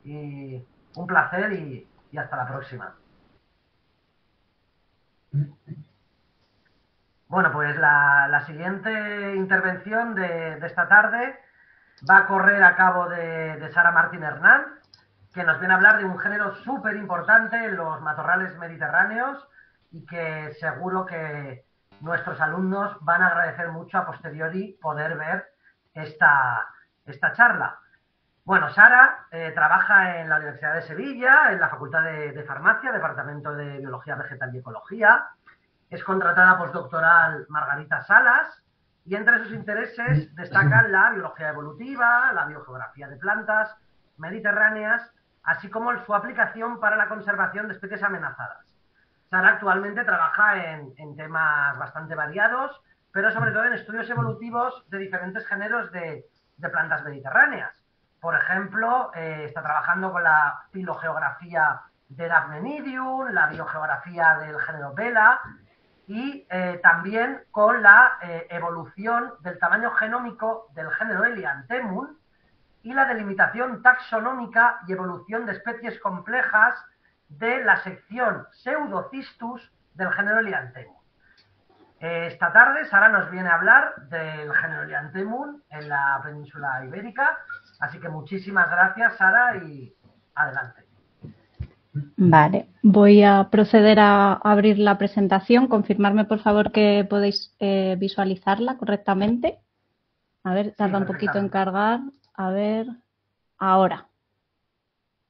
y un placer y hasta la próxima. Bueno, pues la siguiente intervención de esta tarde va a correr a cabo de Sara Martín Hernán, que nos viene a hablar de un género súper importante en los matorrales mediterráneos y que seguro que nuestros alumnos van a agradecer mucho a posteriori poder ver esta charla. Bueno, Sara trabaja en la Universidad de Sevilla, en la Facultad de Farmacia, Departamento de Biología Vegetal y Ecología. Es contratada postdoctoral Margarita Salas y entre sus intereses destacan la biología evolutiva, la biogeografía de plantas mediterráneas, así como su aplicación para la conservación de especies amenazadas. Sara actualmente trabaja en temas bastante variados, pero sobre todo en estudios evolutivos de diferentes géneros de plantas mediterráneas. Por ejemplo, está trabajando con la filogeografía de Daphne, la biogeografía del género Vela y también con la evolución del tamaño genómico del género Helianthemum y la delimitación taxonómica y evolución de especies complejas de la sección Pseudocistus del género Helianthemum. Esta tarde Sara nos viene a hablar del género Helianthemum en la península ibérica, así que muchísimas gracias, Sara, y adelante. Vale, voy a proceder a abrir la presentación. Confirmarme, por favor, que podéis visualizarla correctamente. A ver, tarda un poquito en cargar. A ver, ahora.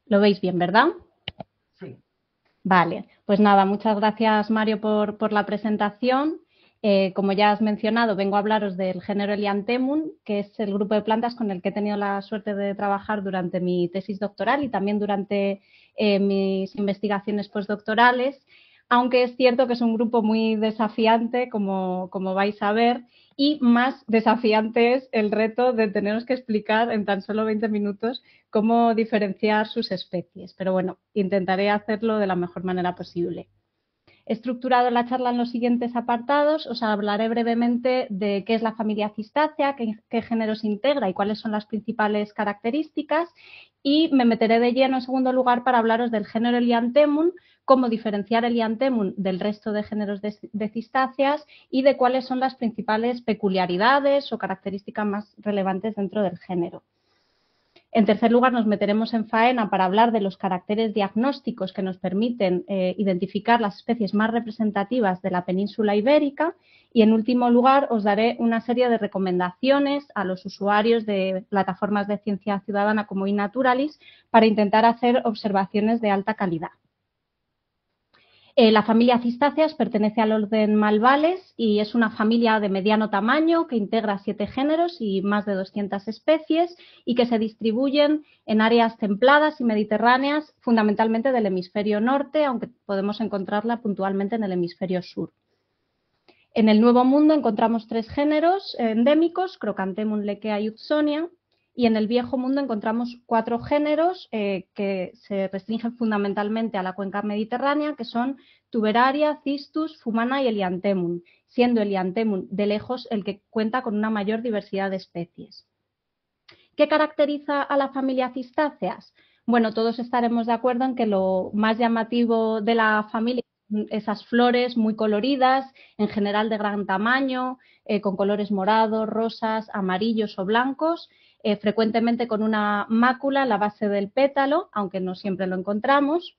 ¿Lo veis bien, verdad? Sí. Vale, pues nada, muchas gracias, Mario, por la presentación. Como ya has mencionado, vengo a hablaros del género Helianthemum, que es el grupo de plantas con el que he tenido la suerte de trabajar durante mi tesis doctoral y también durante mis investigaciones postdoctorales, aunque es cierto que es un grupo muy desafiante, como vais a ver, y más desafiante es el reto de teneros que explicar en tan solo 20 minutos cómo diferenciar sus especies. Pero bueno, intentaré hacerlo de la mejor manera posible. He estructurado la charla en los siguientes apartados. Os hablaré brevemente de qué es la familia Cistaceae, qué géneros integra y cuáles son las principales características. Y me meteré de lleno, en segundo lugar, para hablaros del género Helianthemum, cómo diferenciar Helianthemum del resto de géneros de cistaceas y de cuáles son las principales peculiaridades o características más relevantes dentro del género. En tercer lugar, nos meteremos en faena para hablar de los caracteres diagnósticos que nos permiten identificar las especies más representativas de la península ibérica y, en último lugar, os daré una serie de recomendaciones a los usuarios de plataformas de ciencia ciudadana como iNaturalis para intentar hacer observaciones de alta calidad. La familia Cistaceas pertenece al orden Malvales y es una familia de mediano tamaño que integra 7 géneros y más de 200 especies y que se distribuyen en áreas templadas y mediterráneas, fundamentalmente del hemisferio norte, aunque podemos encontrarla puntualmente en el hemisferio sur. En el Nuevo Mundo encontramos 3 géneros endémicos, Crocanthemum, Leckea y Hudsonia, y en el Viejo Mundo encontramos 4 géneros que se restringen fundamentalmente a la cuenca mediterránea, que son Tuberaria, Cistus, Fumana y Helianthemum, siendo Helianthemum de lejos el que cuenta con una mayor diversidad de especies. ¿Qué caracteriza a la familia Cistaceas? Bueno, todos estaremos de acuerdo en que lo más llamativo de la familia son esas flores muy coloridas, en general de gran tamaño, con colores morados, rosas, amarillos o blancos, frecuentemente con una mácula en la base del pétalo, aunque no siempre lo encontramos.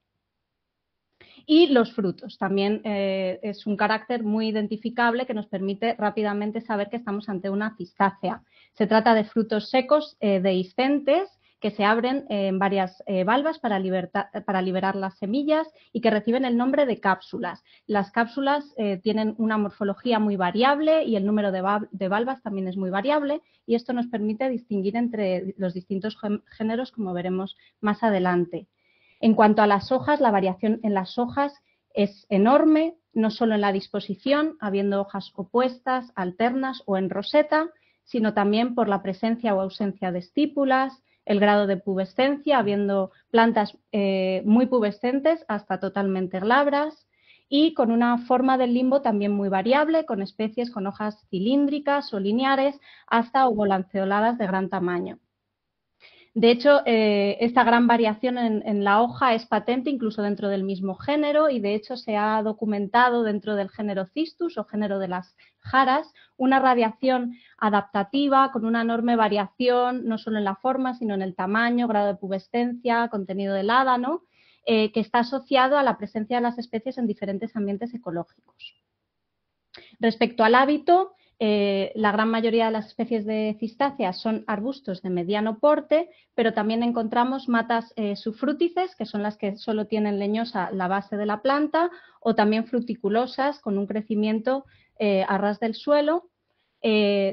Y los frutos, también es un carácter muy identificable que nos permite rápidamente saber que estamos ante una cistácea. Se trata de frutos secos dehiscentes que se abren en varias valvas para liberar las semillas y que reciben el nombre de cápsulas. Las cápsulas tienen una morfología muy variable y el número de valvas también es muy variable y esto nos permite distinguir entre los distintos géneros, como veremos más adelante. En cuanto a las hojas, la variación en las hojas es enorme, no solo en la disposición, habiendo hojas opuestas, alternas o en roseta, sino también por la presencia o ausencia de estípulas, el grado de pubescencia, habiendo plantas muy pubescentes hasta totalmente glabras, y con una forma del limbo también muy variable, con especies con hojas cilíndricas o lineares hasta ovolanceoladas de gran tamaño. De hecho, esta gran variación en la hoja es patente incluso dentro del mismo género y de hecho se ha documentado dentro del género Cistus o género de las jaras una radiación adaptativa con una enorme variación no solo en la forma sino en el tamaño, grado de pubescencia, contenido de ládano, que está asociado a la presencia de las especies en diferentes ambientes ecológicos. Respecto al hábito, la gran mayoría de las especies de cistáceas son arbustos de mediano porte, pero también encontramos matas sufrútices, que son las que solo tienen leñosa la base de la planta, o también fruticulosas con un crecimiento a ras del suelo.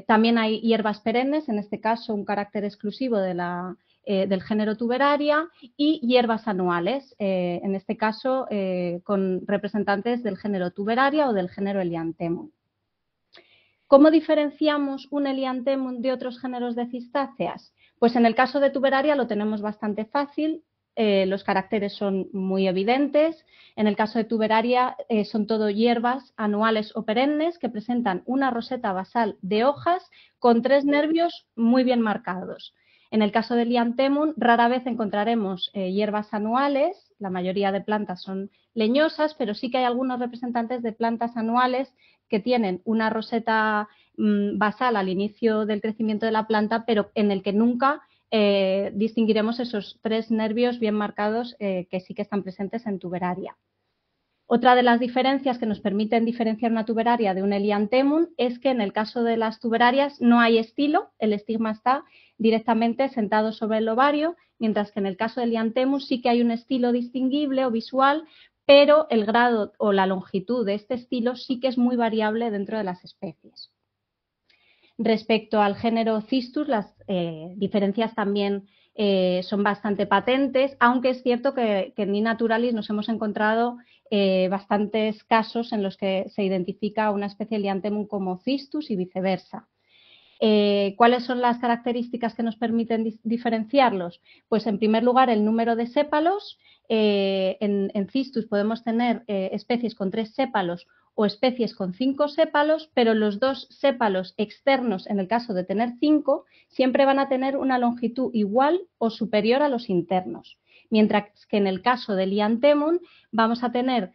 También hay hierbas perennes, en este caso un carácter exclusivo del género Tuberaria, y hierbas anuales, en este caso con representantes del género Tuberaria o del género Helianthemum. ¿Cómo diferenciamos un Helianthemum de otros géneros de cistáceas? Pues en el caso de Tuberaria lo tenemos bastante fácil, los caracteres son muy evidentes. En el caso de Tuberaria son todo hierbas anuales o perennes que presentan una roseta basal de hojas con 3 nervios muy bien marcados. En el caso de Helianthemum rara vez encontraremos hierbas anuales, la mayoría de plantas son leñosas, pero sí que hay algunos representantes de plantas anuales que tienen una roseta basal al inicio del crecimiento de la planta, pero en el que nunca distinguiremos esos 3 nervios bien marcados que sí que están presentes en Tuberaria. Otra de las diferencias que nos permiten diferenciar una Tuberaria de un Helianthemum es que en el caso de las Tuberarias no hay estilo, el estigma está directamente sentado sobre el ovario, mientras que en el caso del Helianthemum sí que hay un estilo distinguible o visual, pero el grado o la longitud de este estilo sí que es muy variable dentro de las especies. Respecto al género Cistus, las diferencias también son bastante patentes, aunque es cierto que en iNaturalis nos hemos encontrado bastantes casos en los que se identifica una especie de Helianthemum como Cistus y viceversa. ¿Cuáles son las características que nos permiten diferenciarlos? Pues en primer lugar el número de sépalos. En Cistus podemos tener especies con 3 sépalos o especies con 5 sépalos, pero los 2 sépalos externos, en el caso de tener 5, siempre van a tener una longitud igual o superior a los internos. Mientras que en el caso del Helianthemum vamos a tener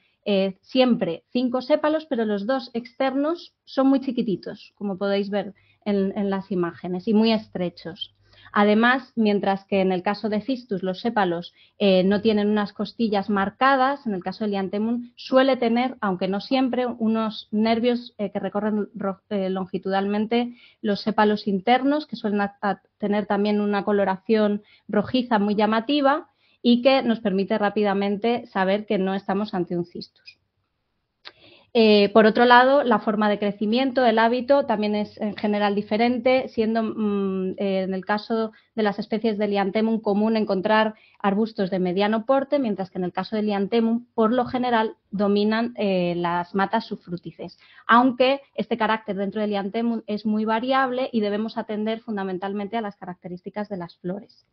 siempre 5 sépalos, pero los 2 externos son muy chiquititos, como podéis ver en las imágenes, y muy estrechos. Además, mientras que en el caso de Cistus los sépalos no tienen unas costillas marcadas, en el caso de Helianthemum suele tener, aunque no siempre, unos nervios que recorren longitudinalmente los sépalos internos, que suelen tener también una coloración rojiza muy llamativa y que nos permite rápidamente saber que no estamos ante un Cistus. Por otro lado, la forma de crecimiento, el hábito, también es en general diferente, siendo en el caso de las especies de Helianthemum común encontrar arbustos de mediano porte, mientras que en el caso de Helianthemum, por lo general, dominan las matas sufrútices, aunque este carácter dentro de Helianthemum es muy variable y debemos atender fundamentalmente a las características de las flores.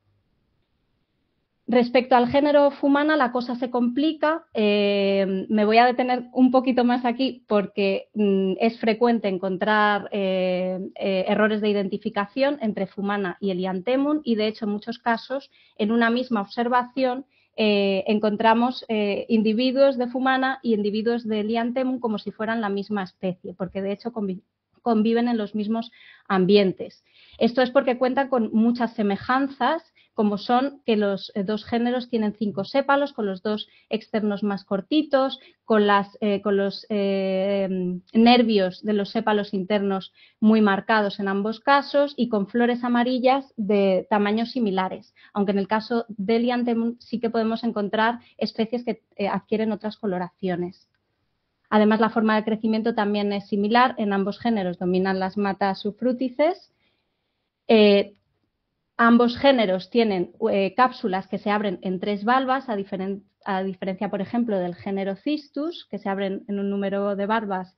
Respecto al género Fumana, la cosa se complica. Me voy a detener un poquito más aquí porque es frecuente encontrar errores de identificación entre Fumana y Helianthemum y, de hecho, en muchos casos, en una misma observación, encontramos individuos de Fumana y individuos de Helianthemum como si fueran la misma especie, porque, de hecho, conviven en los mismos ambientes. Esto es porque cuentan con muchas semejanzas, como son que los 2 géneros tienen 5 sépalos, con los 2 externos más cortitos, con los nervios de los sépalos internos muy marcados en ambos casos y con flores amarillas de tamaños similares, aunque en el caso de Helianthemum sí que podemos encontrar especies que adquieren otras coloraciones. Además, la forma de crecimiento también es similar, en ambos géneros dominan las matas sufrútices. Ambos géneros tienen cápsulas que se abren en 3 valvas, a diferencia, por ejemplo, del género Cistus, que se abren en un número de valvas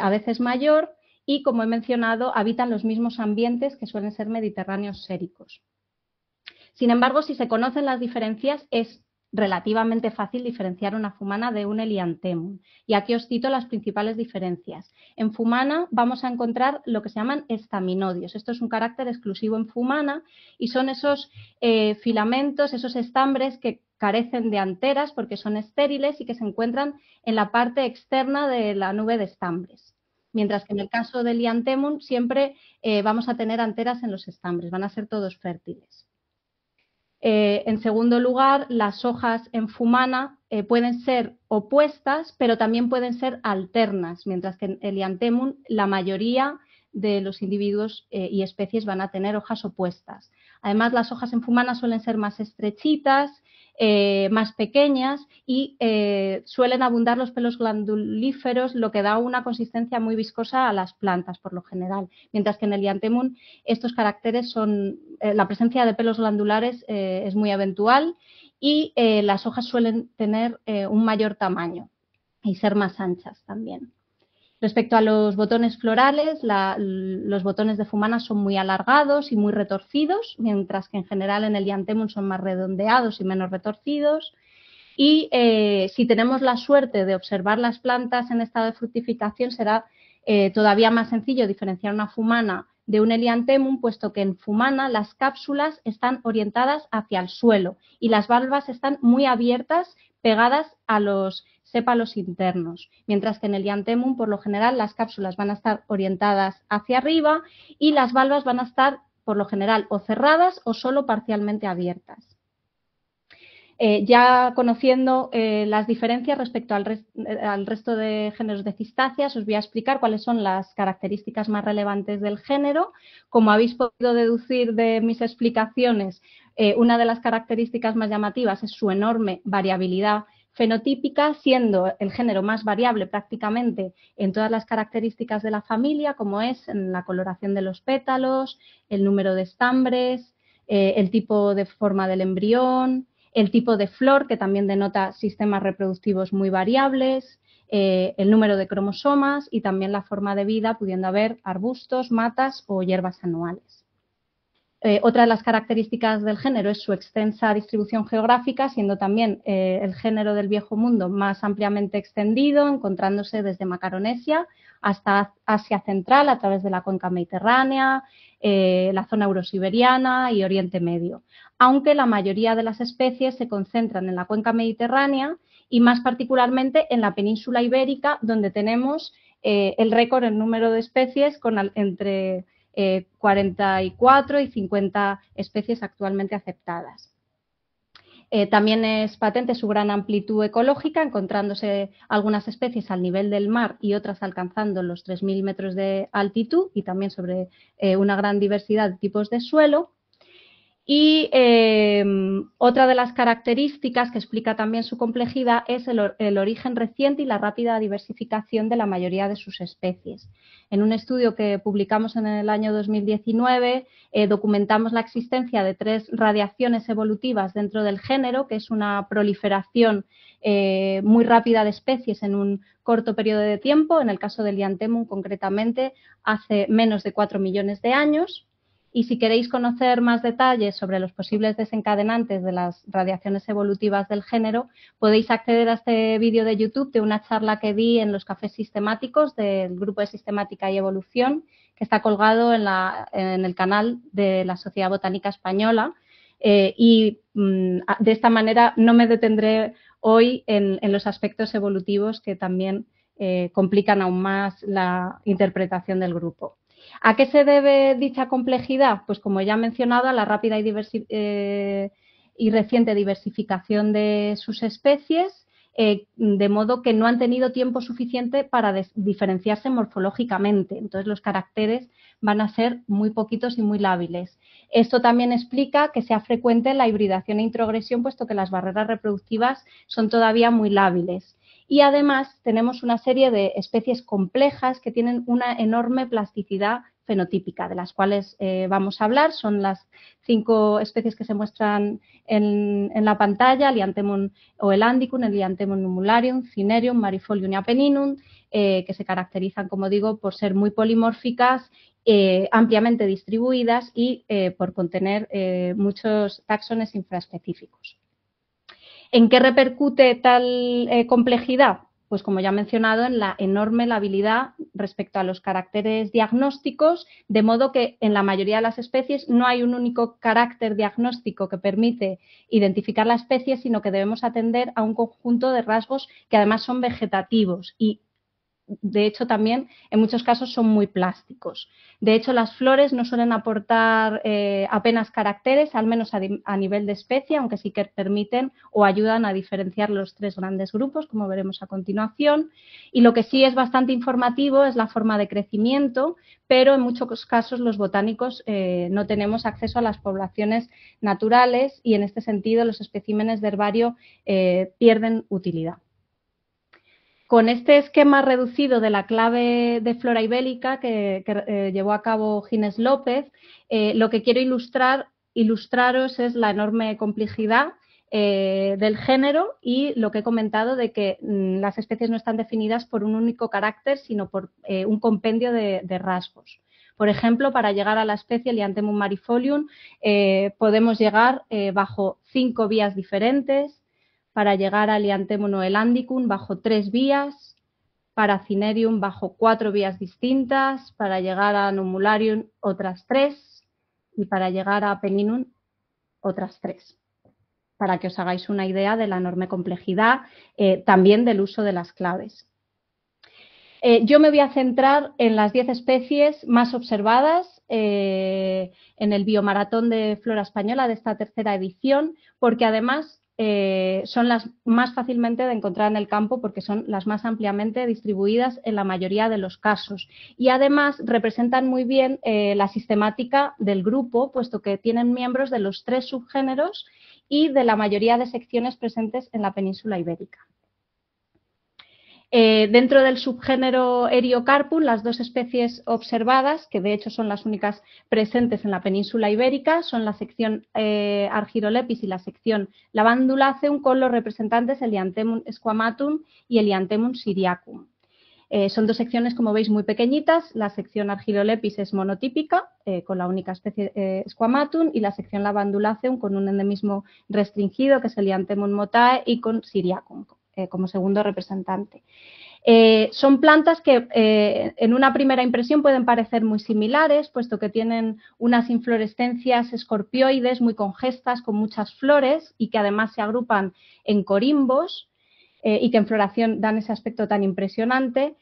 a veces mayor, y, como he mencionado, habitan los mismos ambientes que suelen ser mediterráneos séricos. Sin embargo, si se conocen las diferencias, es relativamente fácil diferenciar una fumana de un Helianthemum. Y aquí os cito las principales diferencias. En fumana vamos a encontrar lo que se llaman estaminodios. Esto es un carácter exclusivo en fumana y son esos filamentos, esos estambres que carecen de anteras porque son estériles y que se encuentran en la parte externa de la nube de estambres. Mientras que en el caso del Helianthemum siempre vamos a tener anteras en los estambres, van a ser todos fértiles. En segundo lugar, las hojas en fumana pueden ser opuestas, pero también pueden ser alternas, mientras que en Helianthemum la mayoría de los individuos y especies van a tener hojas opuestas. Además, las hojas en fumana suelen ser más estrechitas, más pequeñas y suelen abundar los pelos glandulíferos, lo que da una consistencia muy viscosa a las plantas por lo general, mientras que en el Helianthemum estos caracteres son, la presencia de pelos glandulares es muy eventual y las hojas suelen tener un mayor tamaño y ser más anchas también. Respecto a los botones florales, los botones de fumana son muy alargados y muy retorcidos, mientras que en general en el Helianthemum son más redondeados y menos retorcidos. Y si tenemos la suerte de observar las plantas en estado de fructificación, será todavía más sencillo diferenciar una fumana de un Helianthemum, puesto que en fumana las cápsulas están orientadas hacia el suelo y las valvas están muy abiertas, pegadas a los sépalos internos, mientras que en el Helianthemum, por lo general, las cápsulas van a estar orientadas hacia arriba y las valvas van a estar, por lo general, o cerradas o solo parcialmente abiertas. Ya conociendo las diferencias respecto al resto de géneros de Cistáceas, os voy a explicar cuáles son las características más relevantes del género. Como habéis podido deducir de mis explicaciones, una de las características más llamativas es su enorme variabilidad fenotípica, siendo el género más variable prácticamente en todas las características de la familia, como es en la coloración de los pétalos, el número de estambres, el tipo de forma del embrión, el tipo de flor, que también denota sistemas reproductivos muy variables, el número de cromosomas y también la forma de vida, pudiendo haber arbustos, matas o hierbas anuales. Otra de las características del género es su extensa distribución geográfica, siendo también el género del Viejo Mundo más ampliamente extendido, encontrándose desde Macaronesia hasta Asia Central a través de la cuenca mediterránea, la zona eurosiberiana y Oriente Medio, aunque la mayoría de las especies se concentran en la cuenca mediterránea y más particularmente en la península ibérica, donde tenemos el récord en número de especies con entre 44 y 50 especies actualmente aceptadas. También es patente su gran amplitud ecológica, encontrándose algunas especies al nivel del mar y otras alcanzando los 3.000 metros de altitud y también sobre una gran diversidad de tipos de suelo. Y otra de las características que explica también su complejidad es el origen reciente y la rápida diversificación de la mayoría de sus especies. En un estudio que publicamos en el año 2019, documentamos la existencia de 3 radiaciones evolutivas dentro del género, que es una proliferación muy rápida de especies en un corto periodo de tiempo, en el caso del Helianthemum concretamente hace menos de 4 millones de años. Y si queréis conocer más detalles sobre los posibles desencadenantes de las radiaciones evolutivas del género, podéis acceder a este vídeo de YouTube de una charla que di en los cafés sistemáticos del Grupo de Sistemática y Evolución, que está colgado en el canal de la Sociedad Botánica Española. De esta manera no me detendré hoy en los aspectos evolutivos que también complican aún más la interpretación del grupo. ¿A qué se debe dicha complejidad? Pues como ya he mencionado, a la rápida y reciente diversificación de sus especies, de modo que no han tenido tiempo suficiente para diferenciarse morfológicamente. Entonces, los caracteres van a ser muy poquitos y muy lábiles. Esto también explica que sea frecuente la hibridación e introgresión, puesto que las barreras reproductivas son todavía muy lábiles. Y además tenemos una serie de especies complejas que tienen una enorme plasticidad fenotípica, de las cuales vamos a hablar. Son las 5 especies que se muestran en la pantalla: Helianthemum oelandicum, Helianthemum numularium, Cinerium, Marifolium y Apenninum, que se caracterizan, como digo, por ser muy polimórficas, ampliamente distribuidas y por contener muchos táxones infraespecíficos. ¿En qué repercute tal complejidad? Pues como ya he mencionado, en la enorme labilidad respecto a los caracteres diagnósticos, de modo que en la mayoría de las especies no hay un único carácter diagnóstico que permite identificar la especie, sino que debemos atender a un conjunto de rasgos que además son vegetativos y de hecho también en muchos casos son muy plásticos. De hecho, las flores no suelen aportar apenas caracteres, al menos a nivel de especie, aunque sí que permiten o ayudan a diferenciar los tres grandes grupos, como veremos a continuación. Y lo que sí es bastante informativo es la forma de crecimiento, pero en muchos casos los botánicos no tenemos acceso a las poblaciones naturales y en este sentido los especímenes de herbario pierden utilidad. Con este esquema reducido de la clave de flora ibérica que llevó a cabo Ginés López, lo que quiero ilustraros es la enorme complejidad del género y lo que he comentado de que las especies no están definidas por un único carácter, sino por un compendio de rasgos. Por ejemplo, para llegar a la especie Lianthemum marifolium podemos llegar bajo 5 vías diferentes. Para llegar a Lianthemum noelandicum bajo 3 vías, para Cinerium bajo 4 vías distintas, para llegar a Numularium otras 3 y para llegar a Peninum otras 3. Para que os hagáis una idea de la enorme complejidad también del uso de las claves. Yo me voy a centrar en las 10 especies más observadas en el Biomaratón de Flora Española de esta tercera edición, porque además son las más fácilmente de encontrar en el campo porque son las más ampliamente distribuidas en la mayoría de los casos. Y además representan muy bien la sistemática del grupo, puesto que tienen miembros de los 3 subgéneros y de la mayoría de secciones presentes en la península ibérica. Dentro del subgénero Eriocarpum, las 2 especies observadas, que de hecho son las únicas presentes en la península ibérica, son la sección Argyrolepis y la sección Lavandulaceum, con los representantes Elianthemum squamatum y Elianthemum syriacum. Son 2 secciones, como veis, muy pequeñitas. La sección Argyrolepis es monotípica, con la única especie squamatum, y la sección Lavandulaceum con un endemismo restringido, que es Elianthemum motae, y con Syriacum como segundo representante. Son plantas que en una primera impresión pueden parecer muy similares, puesto que tienen unas inflorescencias escorpioides muy congestas con muchas flores y que además se agrupan en corimbos y que en floración dan ese aspecto tan impresionante,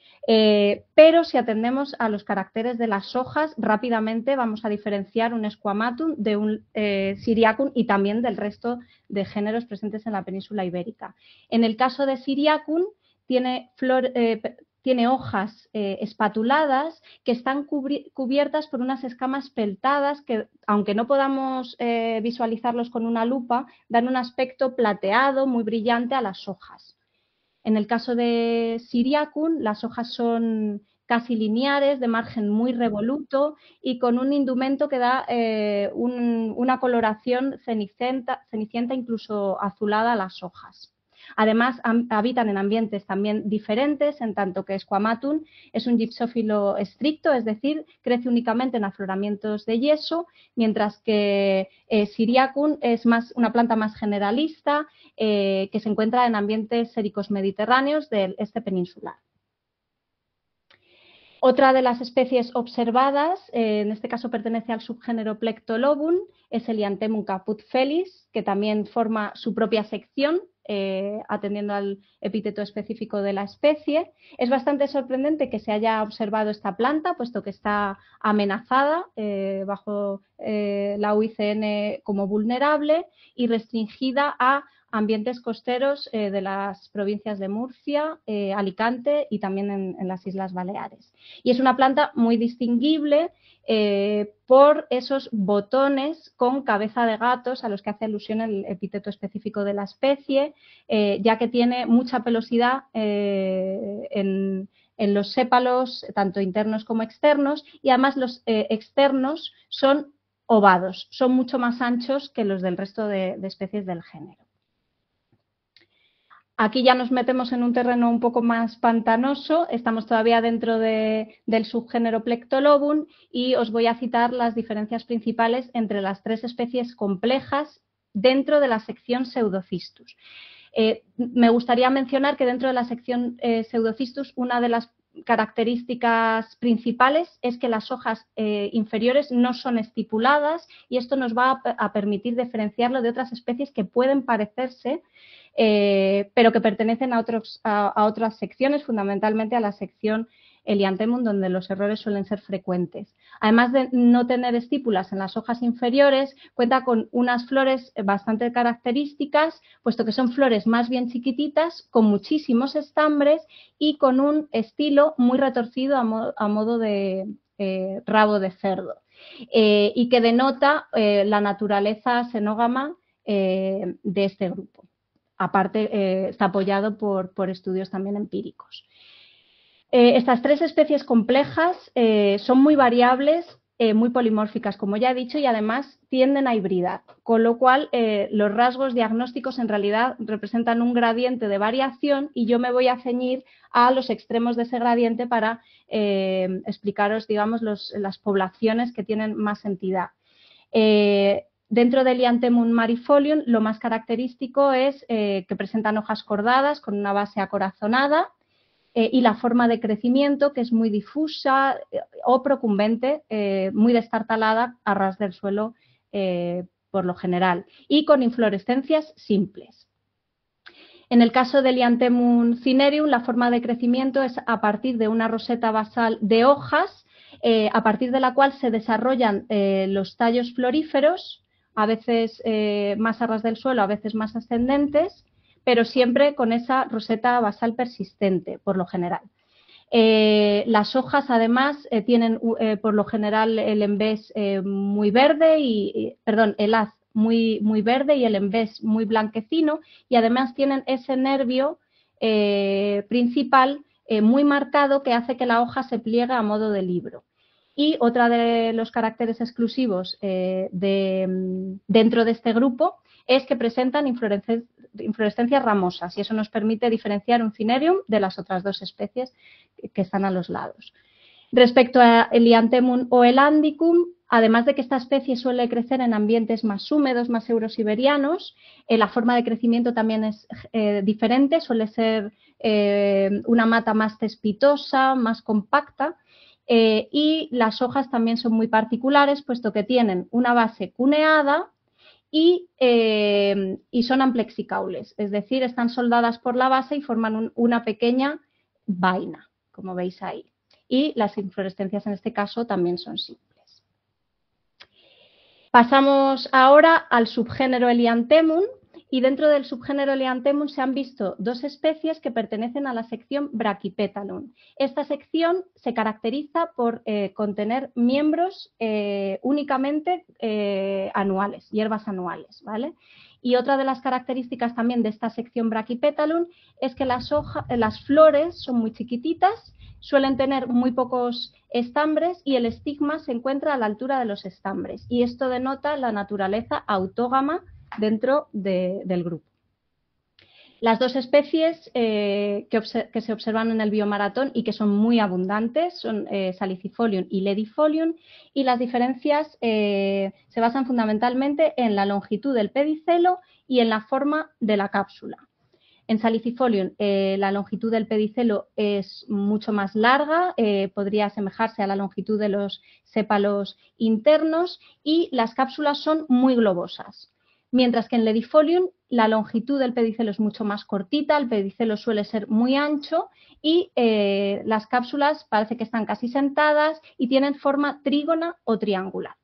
pero si atendemos a los caracteres de las hojas, rápidamente vamos a diferenciar un squamatum de un Syriacum y también del resto de géneros presentes en la península ibérica. En el caso de Syriacum, tiene hojas espatuladas que están cubiertas por unas escamas peltadas que, aunque no podamos visualizarlos con una lupa, dan un aspecto plateado muy brillante a las hojas. En el caso de Syriacum, las hojas son casi lineares, de margen muy revoluto y con un indumento que da una coloración cenicienta, incluso azulada a las hojas. Además, habitan en ambientes también diferentes, en tanto que Squamatum es un gipsófilo estricto, es decir, crece únicamente en afloramientos de yeso, mientras que Syriacum es una planta más generalista, que se encuentra en ambientes séricos mediterráneos del este peninsular. Otra de las especies observadas, en este caso pertenece al subgénero Plectolobum, es Elianthemum caput felis, que también forma su propia sección, atendiendo al epíteto específico de la especie. Es bastante sorprendente que se haya observado esta planta, puesto que está amenazada bajo la UICN como vulnerable y restringida a ambientes costeros de las provincias de Murcia, Alicante y también en las Islas Baleares. Y es una planta muy distinguible por esos botones con cabeza de gatos a los que hace alusión el epíteto específico de la especie, ya que tiene mucha pelosidad en los sépalos, tanto internos como externos, y además los externos son ovados, son mucho más anchos que los del resto de especies del género. Aquí ya nos metemos en un terreno un poco más pantanoso, estamos todavía dentro del subgénero Plectolobum y os voy a citar las diferencias principales entre las 3 especies complejas dentro de la sección Pseudocistus. Me gustaría mencionar que dentro de la sección Pseudocistus, una de las características principales es que las hojas inferiores no son estipuladas y esto nos va a permitir diferenciarlo de otras especies que pueden parecerse, pero que pertenecen a otras secciones, fundamentalmente a la sección Helianthemum, donde los errores suelen ser frecuentes. Además de no tener estípulas en las hojas inferiores, cuenta con unas flores bastante características, puesto que son flores más bien chiquititas, con muchísimos estambres y con un estilo muy retorcido a modo de rabo de cerdo, y que denota la naturaleza xenógama de este grupo. Aparte, está apoyado por estudios también empíricos. Estas tres especies complejas son muy variables, muy polimórficas, como ya he dicho, y además tienden a hibridar, con lo cual los rasgos diagnósticos en realidad representan un gradiente de variación y yo me voy a ceñir a los extremos de ese gradiente para explicaros, digamos, las poblaciones que tienen más entidad. Dentro del Helianthemum marifolium, lo más característico es que presentan hojas cordadas con una base acorazonada, y la forma de crecimiento, que es muy difusa o procumbente, muy destartalada a ras del suelo por lo general, y con inflorescencias simples. En el caso del Helianthemum cinereum, la forma de crecimiento es a partir de una roseta basal de hojas, a partir de la cual se desarrollan los tallos floríferos, a veces más a ras del suelo, a veces más ascendentes, pero siempre con esa roseta basal persistente, por lo general. Las hojas, además, tienen por lo general el envés muy verde, el haz muy verde y el envés muy blanquecino, y además tienen ese nervio principal muy marcado que hace que la hoja se pliegue a modo de libro. Y otra de los caracteres exclusivos dentro de este grupo es que presentan inflorescencias ramosas y eso nos permite diferenciar un Cinerium de las otras dos especies que están a los lados. Respecto a Helianthemum o Elandicum, además de que esta especie suele crecer en ambientes más húmedos, más eurosiberianos, la forma de crecimiento también es diferente, suele ser una mata más cespitosa, más compacta, y las hojas también son muy particulares, puesto que tienen una base cuneada y son amplexicaules, es decir, están soldadas por la base y forman una pequeña vaina, como veis ahí. Y las inflorescencias en este caso también son simples. Pasamos ahora al subgénero Helianthemum, y dentro del subgénero Helianthemum se han visto dos especies que pertenecen a la sección Brachypetalum. Esta sección se caracteriza por contener miembros únicamente anuales, hierbas anuales, ¿vale? Y otra de las características también de esta sección Brachypetalum es que las flores son muy chiquititas, suelen tener muy pocos estambres y el estigma se encuentra a la altura de los estambres. Y esto denota la naturaleza autógama dentro del grupo. Las dos especies que se observan en el biomaratón y que son muy abundantes son Salicifolium y Ledifolium, y las diferencias se basan fundamentalmente en la longitud del pedicelo y en la forma de la cápsula. En Salicifolium la longitud del pedicelo es mucho más larga, podría asemejarse a la longitud de los sépalos internos, y las cápsulas son muy globosas. Mientras que en Ledifolium la longitud del pedicelo es mucho más cortita, el pedicelo suele ser muy ancho y las cápsulas parece que están casi sentadas y tienen forma trígona o triangular.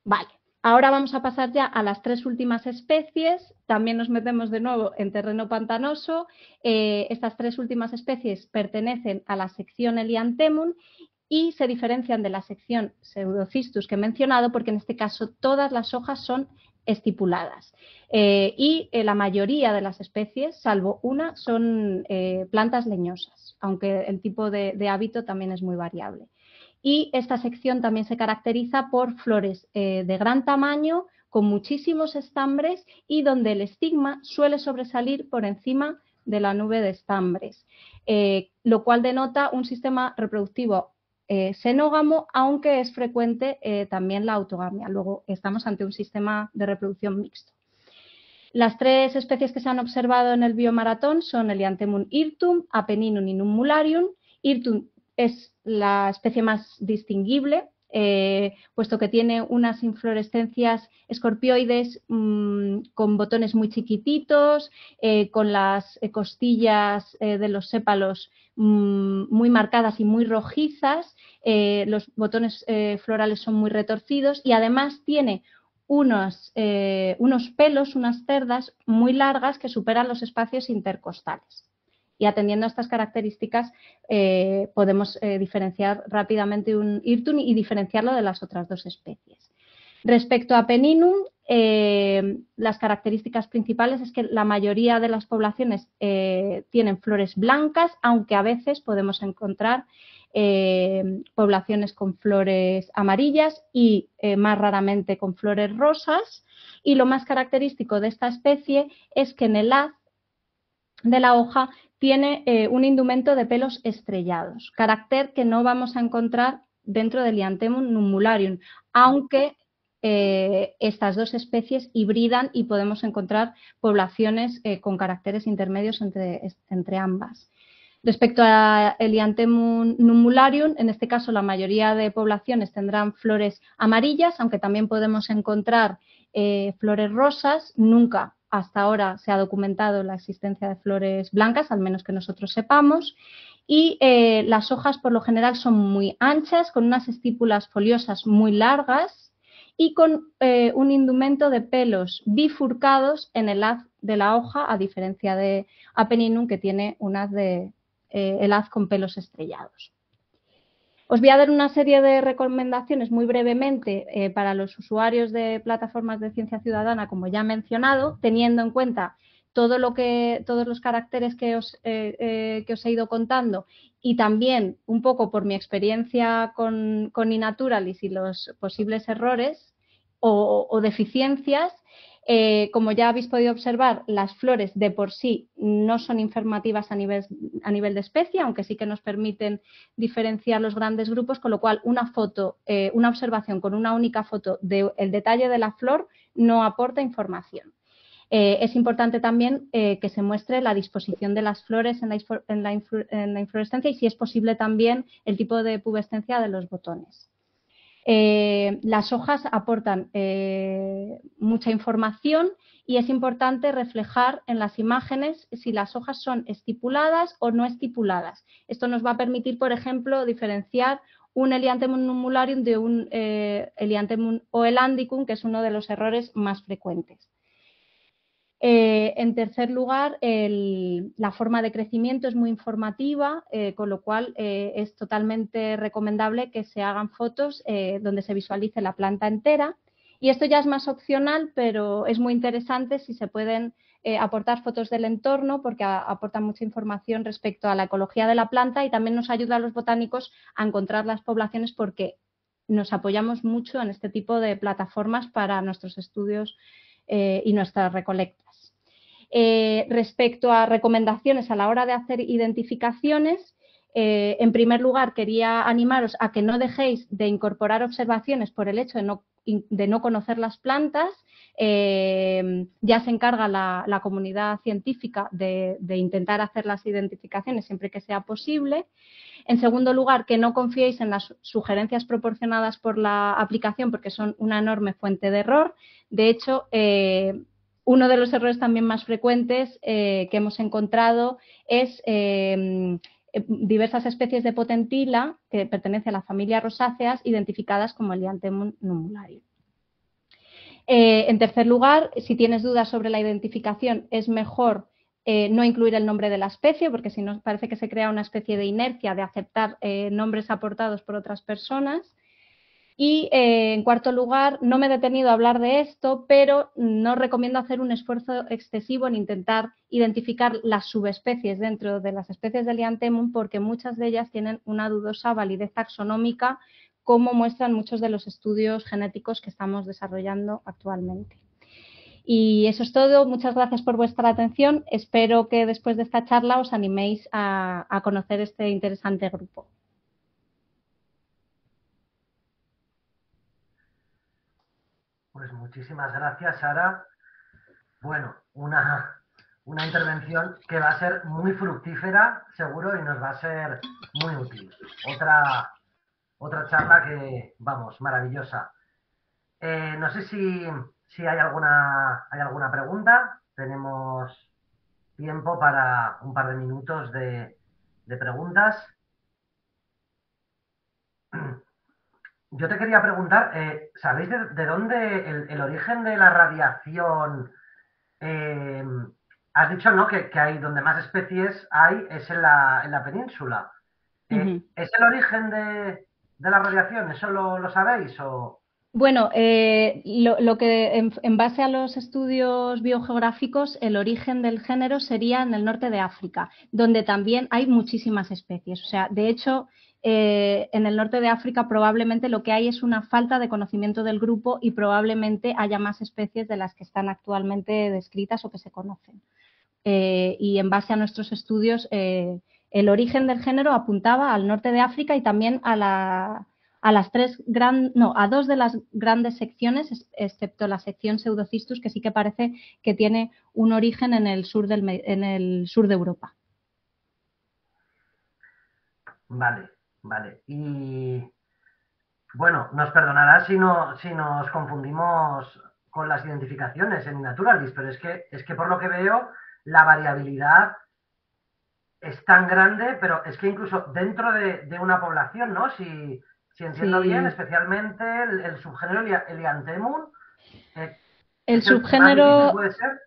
Vale, ahora vamos a pasar ya a las tres últimas especies. También nos metemos de nuevo en terreno pantanoso. Estas tres últimas especies pertenecen a la sección Helianthemum y se diferencian de la sección Pseudocistus que he mencionado porque en este caso todas las hojas son estipuladas y la mayoría de las especies, salvo una, son plantas leñosas, aunque el tipo de hábito también es muy variable. Y esta sección también se caracteriza por flores de gran tamaño, con muchísimos estambres y donde el estigma suele sobresalir por encima de la nube de estambres, lo cual denota un sistema reproductivo xenógamo, aunque es frecuente también la autogamia. Luego estamos ante un sistema de reproducción mixto. Las 3 especies que se han observado en el biomaratón son Helianthemum hirtum, Apenninum y Nummularium. Hirtum es la especie más distinguible, puesto que tiene unas inflorescencias escorpioides con botones muy chiquititos, con las costillas de los sépalos muy marcadas y muy rojizas, los botones florales son muy retorcidos y además tiene unos pelos, unas cerdas muy largas que superan los espacios intercostales. Y atendiendo a estas características podemos diferenciar rápidamente un hirtum y diferenciarlo de las otras 2 especies. Respecto a Apenninum, las características principales es que la mayoría de las poblaciones tienen flores blancas, aunque a veces podemos encontrar poblaciones con flores amarillas y más raramente con flores rosas. Y lo más característico de esta especie es que en el haz de la hoja tiene un indumento de pelos estrellados, carácter que no vamos a encontrar dentro del Helianthemum nummularium, aunque estas 2 especies hibridan y podemos encontrar poblaciones con caracteres intermedios entre ambas. Respecto a Helianthemum nummularium, en este caso la mayoría de poblaciones tendrán flores amarillas, aunque también podemos encontrar flores rosas. Nunca hasta ahora se ha documentado la existencia de flores blancas, al menos que nosotros sepamos, y las hojas por lo general son muy anchas, con unas estípulas foliosas muy largas y con un indumento de pelos bifurcados en el haz de la hoja, a diferencia de Apenninum, que tiene un haz el haz con pelos estrellados. Os voy a dar una serie de recomendaciones muy brevemente para los usuarios de plataformas de ciencia ciudadana, como ya he mencionado, teniendo en cuenta todos los caracteres que os he ido contando y también un poco por mi experiencia con eNaturalis y los posibles errores o deficiencias. Como ya habéis podido observar, las flores de por sí no son informativas a nivel de especie, aunque sí que nos permiten diferenciar los grandes grupos, con lo cual una observación con una única foto del detalle de la flor no aporta información. Es importante también que se muestre la disposición de las flores en la inflorescencia y, si es posible, también el tipo de pubescencia de los botones. Las hojas aportan mucha información y es importante reflejar en las imágenes si las hojas son estipuladas o no estipuladas. Esto nos va a permitir, por ejemplo, diferenciar un Helianthemum nummularium de un Helianthemum oelandicum, que es uno de los errores más frecuentes. En tercer lugar, la forma de crecimiento es muy informativa, con lo cual es totalmente recomendable que se hagan fotos donde se visualice la planta entera. Y esto ya es más opcional, pero es muy interesante si se pueden aportar fotos del entorno, porque aportan mucha información respecto a la ecología de la planta y también nos ayuda a los botánicos a encontrar las poblaciones, porque nos apoyamos mucho en este tipo de plataformas para nuestros estudios y nuestras recolectas. Respecto a recomendaciones a la hora de hacer identificaciones, en primer lugar quería animaros a que no dejéis de incorporar observaciones por el hecho de no conocer las plantas. Ya se encarga la comunidad científica de intentar hacer las identificaciones siempre que sea posible. En segundo lugar, que no confiéis en las sugerencias proporcionadas por la aplicación, porque son una enorme fuente de error. De hecho, uno de los errores también más frecuentes que hemos encontrado es diversas especies de potentila que pertenecen a la familia rosáceas identificadas como Helianthemum nummularium. En tercer lugar, si tienes dudas sobre la identificación, es mejor no incluir el nombre de la especie, porque si no parece que se crea una especie de inercia de aceptar nombres aportados por otras personas. Y en cuarto lugar, no me he detenido a hablar de esto, pero no recomiendo hacer un esfuerzo excesivo en intentar identificar las subespecies dentro de las especies de Helianthemum, porque muchas de ellas tienen una dudosa validez taxonómica, como muestran muchos de los estudios genéticos que estamos desarrollando actualmente. Y eso es todo. Muchas gracias por vuestra atención. Espero que después de esta charla os animéis a conocer este interesante grupo. Pues muchísimas gracias, Sara. bueno, una intervención que va a ser muy fructífera, seguro, y nos va a ser muy útil. Otra charla que, vamos, maravillosa. No sé si hay alguna pregunta. Tenemos tiempo para un par de minutos de preguntas. Yo te quería preguntar, ¿sabéis de dónde el origen de la radiación? eh, Has dicho, ¿no? Que hay donde más especies hay es en la península. Ujú. ¿Es el origen de la radiación? ¿Eso lo sabéis? Bueno, lo que en base a los estudios biogeográficos, el origen del género sería en el norte de África, donde también hay muchísimas especies. O sea, de hecho, en el norte de África probablemente lo que hay es una falta de conocimiento del grupo y probablemente haya más especies de las que están actualmente descritas o que se conocen. Y en base a nuestros estudios, el origen del género apuntaba al norte de África y también a las a dos de las grandes secciones, excepto la sección Pseudocistus, que sí que parece que tiene un origen en el sur, en el sur de Europa. Vale, vale. Y bueno, nos perdonará si nos confundimos con las identificaciones en Naturalis, pero es que por lo que veo, la variabilidad es tan grande, pero es que incluso dentro de una población, ¿no? Si entiendo bien, Sí. especialmente el subgénero Elianthemum, eh, El es el que más difícil subgénero puede ser.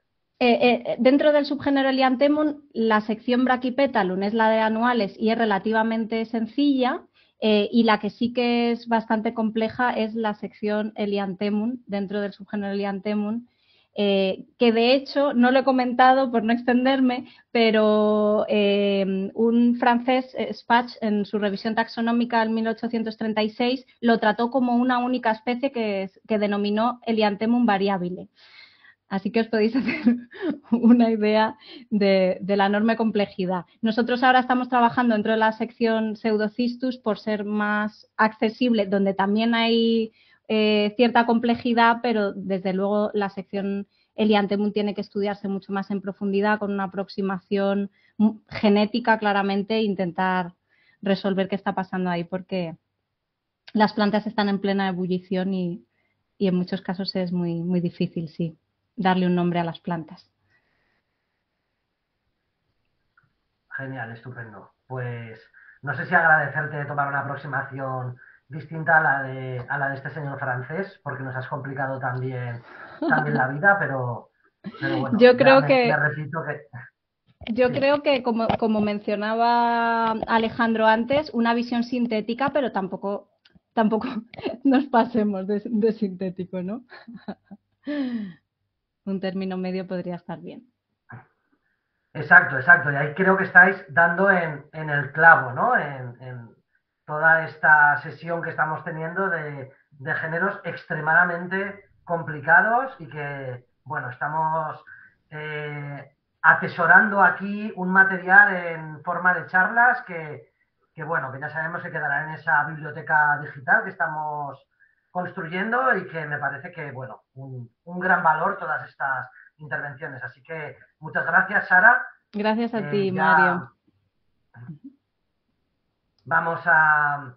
dentro del subgénero Elianthemum, la sección Brachypetalum es la de anuales y es relativamente sencilla, y la que sí que es bastante compleja es la sección Elianthemum, dentro del subgénero Elianthemum, que de hecho, no lo he comentado por no extenderme, pero un francés, Spatch, en su revisión taxonómica en 1836, lo trató como una única especie que denominó Elianthemum variabile. Así que os podéis hacer una idea de la enorme complejidad. Nosotros ahora estamos trabajando dentro de la sección Pseudocistus por ser más accesible, donde también hay cierta complejidad, pero desde luego la sección Elianthemum tiene que estudiarse mucho más en profundidad, con una aproximación genética claramente, e intentar resolver qué está pasando ahí, porque las plantas están en plena ebullición y en muchos casos es muy, muy difícil, sí, darle un nombre a las plantas. Genial, estupendo. Pues no sé si agradecerte tomar una aproximación distinta a la de este señor francés, porque nos has complicado también la vida, pero bueno, Yo creo me que, repito que yo sí. creo que como mencionaba Alejandro antes, una visión sintética, pero tampoco nos pasemos de sintético, ¿no? Un término medio podría estar bien. Exacto, exacto. Y ahí creo que estáis dando en el clavo, ¿no? En toda esta sesión que estamos teniendo de géneros extremadamente complicados y que, bueno, estamos atesorando aquí un material en forma de charlas bueno, que ya sabemos que quedará en esa biblioteca digital que estamos construyendo y que me parece que, bueno, un gran valor todas estas intervenciones. Así que muchas gracias, Sara. Gracias a ti, Ya Mario. vamos a